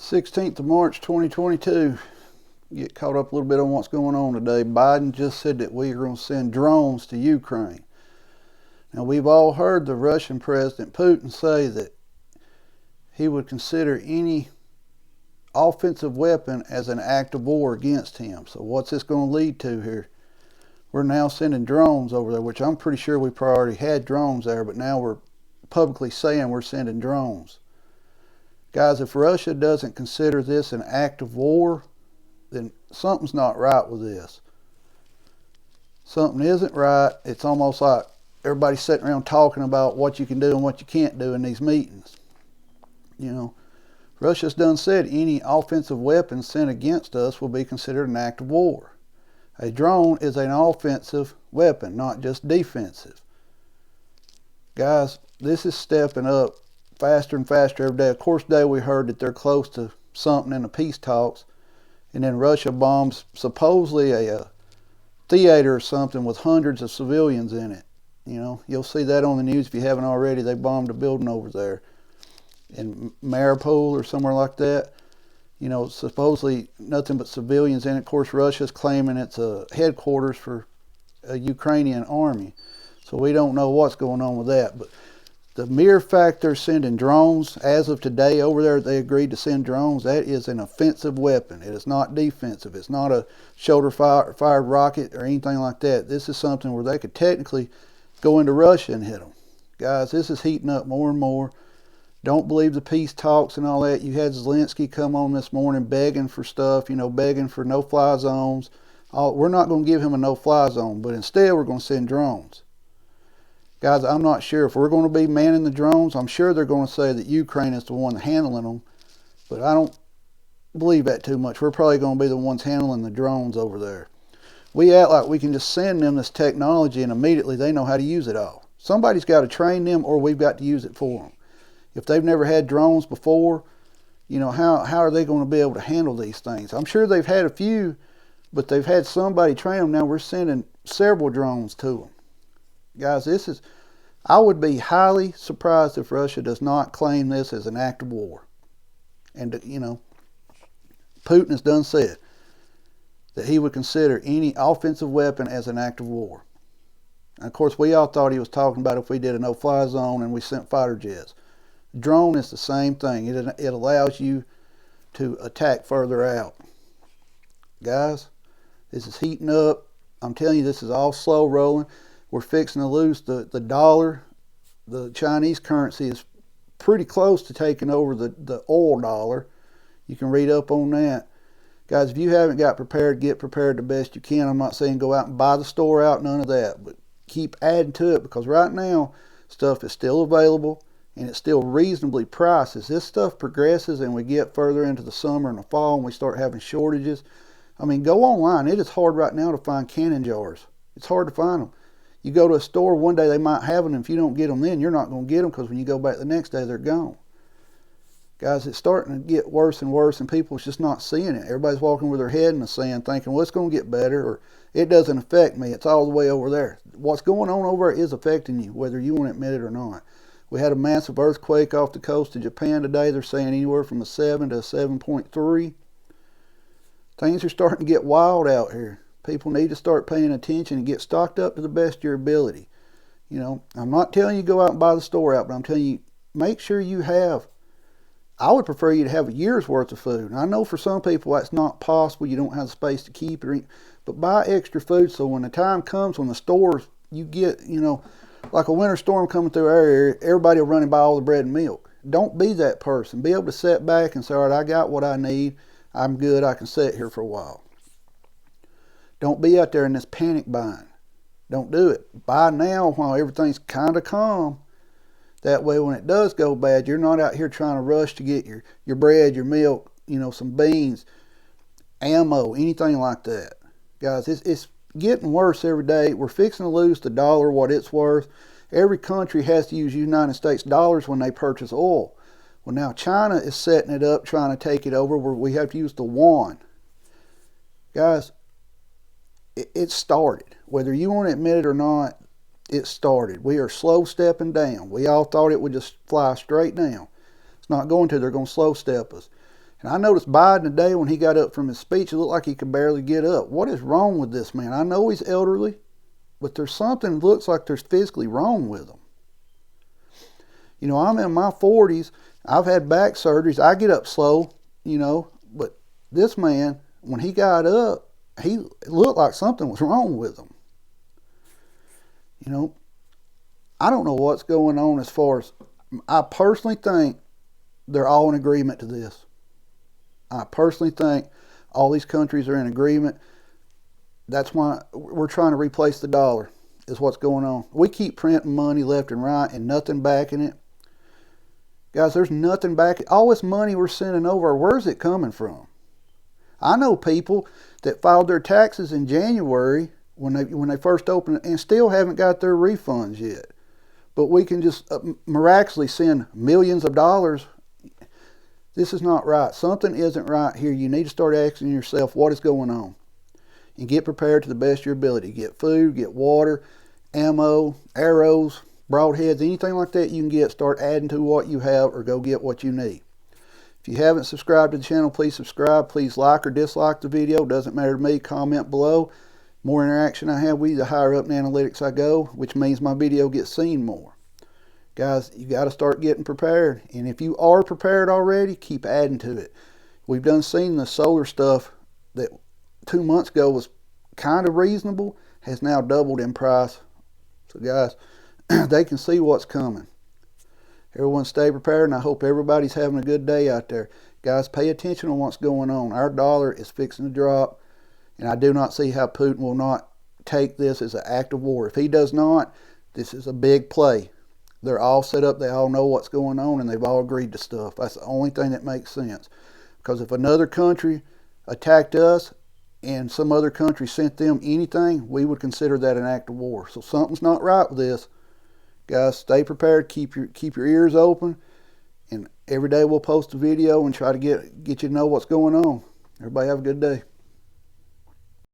16th of March 2022. Get caught up a little bit on what's going on today. Biden just said that we are going to send drones to Ukraine. Now, we've all heard the Russian President Putin say that he would consider any offensive weapon as an act of war against him. So what's this going to lead to here? We're now sending drones over there, which I'm pretty sure we probably already had drones there, but now we're publicly saying we're sending drones. Guys, if Russia doesn't consider this an act of war, then something's not right with this. Something isn't right. It's almost like everybody's sitting around talking about what you can do and what you can't do in these meetings. You know, Russia's done said any offensive weapon sent against us will be considered an act of war. A drone is an offensive weapon, not just defensive. Guys, this is stepping up faster and faster every day. Of course, today we heard that they're close to something in the peace talks, and then Russia bombs supposedly a theater or something with hundreds of civilians in it. You know, you'll see that on the news if you haven't already. They bombed a building over there in Mariupol or somewhere like that. You know, supposedly nothing but civilians in it. Of course, Russia's claiming it's a headquarters for a Ukrainian army. So we don't know what's going on with that. But the mere fact they're sending drones, as of today over there, they agreed to send drones, that is an offensive weapon. It is not defensive. It's not a shoulder-fired rocket or anything like that. This is something where they could technically go into Russia and hit them. Guys, this is heating up more and more. Don't believe the peace talks and all that. You had Zelensky come on this morning begging for stuff, you know, begging for no-fly zones. We're not going to give him a no-fly zone, but instead we're going to send drones. Guys, I'm not sure if we're going to be manning the drones. I'm sure they're going to say that Ukraine is the one handling them, but I don't believe that too much. We're probably going to be the ones handling the drones over there. We act like we can just send them this technology and immediately they know how to use it all. Somebody's got to train them or we've got to use it for them. If they've never had drones before, you know, how are they going to be able to handle these things? I'm sure they've had a few, but they've had somebody train them. Now we're sending several drones to them. Guys, I would be highly surprised if Russia does not claim this as an act of war. And, you know, Putin has done said that he would consider any offensive weapon as an act of war. And of course, we all thought he was talking about if we did a no-fly zone and we sent fighter jets. Drone is the same thing. It allows you to attack further out. Guys, this is heating up. I'm telling you, this is all slow rolling. We're fixing to lose the dollar. The Chinese currency is pretty close to taking over the oil dollar. You can read up on that. Guys, if you haven't got prepared, get prepared the best you can. I'm not saying go out and buy the store out, none of that. But keep adding to it because right now, stuff is still available and it's still reasonably priced. As this stuff progresses and we get further into the summer and the fall and we start having shortages, I mean, go online. It is hard right now to find canning jars. It's hard to find them. You go to a store one day, they might have them. If you don't get them then, you're not going to get them because when you go back the next day, they're gone. Guys, it's starting to get worse and worse, and people's just not seeing it. Everybody's walking with their head in the sand thinking, well, it's going to get better, or it doesn't affect me. It's all the way over there. What's going on over there is affecting you, whether you want to admit it or not. We had a massive earthquake off the coast of Japan today. They're saying anywhere from a 7 to a 7.3. Things are starting to get wild out here. People need to start paying attention and get stocked up to the best of your ability. You know, I'm not telling you go out and buy the store out, but I'm telling you, make sure you have, I would prefer you to have a year's worth of food. And I know for some people that's not possible. You don't have the space to keep it. But buy extra food so when the time comes when the stores, you get, you know, like a winter storm coming through our area, everybody will run and buy all the bread and milk. Don't be that person. Be able to sit back and say, all right, I got what I need. I'm good. I can sit here for a while. Don't be out there in this panic buying. Don't do it. Buy now while everything's kind of calm. That way when it does go bad, you're not out here trying to rush to get your bread, your milk, you know, some beans, ammo, anything like that. Guys, it's getting worse every day. We're fixing to lose the dollar, what it's worth. Every country has to use United States dollars when they purchase oil. Well, now China is setting it up, trying to take it over where we have to use the yuan. Guys, it started. Whether you want to admit it or not, it started. We are slow stepping down. We all thought it would just fly straight down. It's not going to. They're going to slow step us. And I noticed Biden today when he got up from his speech, it looked like he could barely get up. What is wrong with this man? I know he's elderly, but there's something that looks like there's physically wrong with him. You know, I'm in my 40s. I've had back surgeries. I get up slow, you know, but this man, when he got up, he looked like something was wrong with him. You know, I don't know what's going on as far as, I personally think they're all in agreement to this. I personally think all these countries are in agreement. That's why we're trying to replace the dollar, is what's going on. We keep printing money left and right and nothing backing it. Guys, there's nothing back. All this money we're sending over, where's it coming from? I know people that filed their taxes in January when they first opened it and still haven't got their refunds yet. But we can just miraculously send millions of dollars. This is not right. Something isn't right here. You need to start asking yourself what is going on. And get prepared to the best of your ability. Get food, get water, ammo, arrows, broadheads, anything like that you can get. Start adding to what you have or go get what you need. If you haven't subscribed to the channel, please subscribe. Please like or dislike the video. Doesn't matter to me. Comment below. The more interaction I have with you, the higher up in analytics I go, which means my video gets seen more. Guys, you got to start getting prepared. And if you are prepared already, keep adding to it. We've done seen the solar stuff that 2 months ago was kind of reasonable, has now doubled in price. So guys, they can see what's coming. Everyone stay prepared, and I hope everybody's having a good day out there. Guys, pay attention to what's going on. Our dollar is fixing to drop, and I do not see how Putin will not take this as an act of war. If he does not, this is a big play. They're all set up. They all know what's going on, and they've all agreed to stuff. That's the only thing that makes sense. Because if another country attacked us and some other country sent them anything, we would consider that an act of war. So something's not right with this. Guys, stay prepared. Keep your ears open. And every day we'll post a video and try to get you to know what's going on. Everybody have a good day.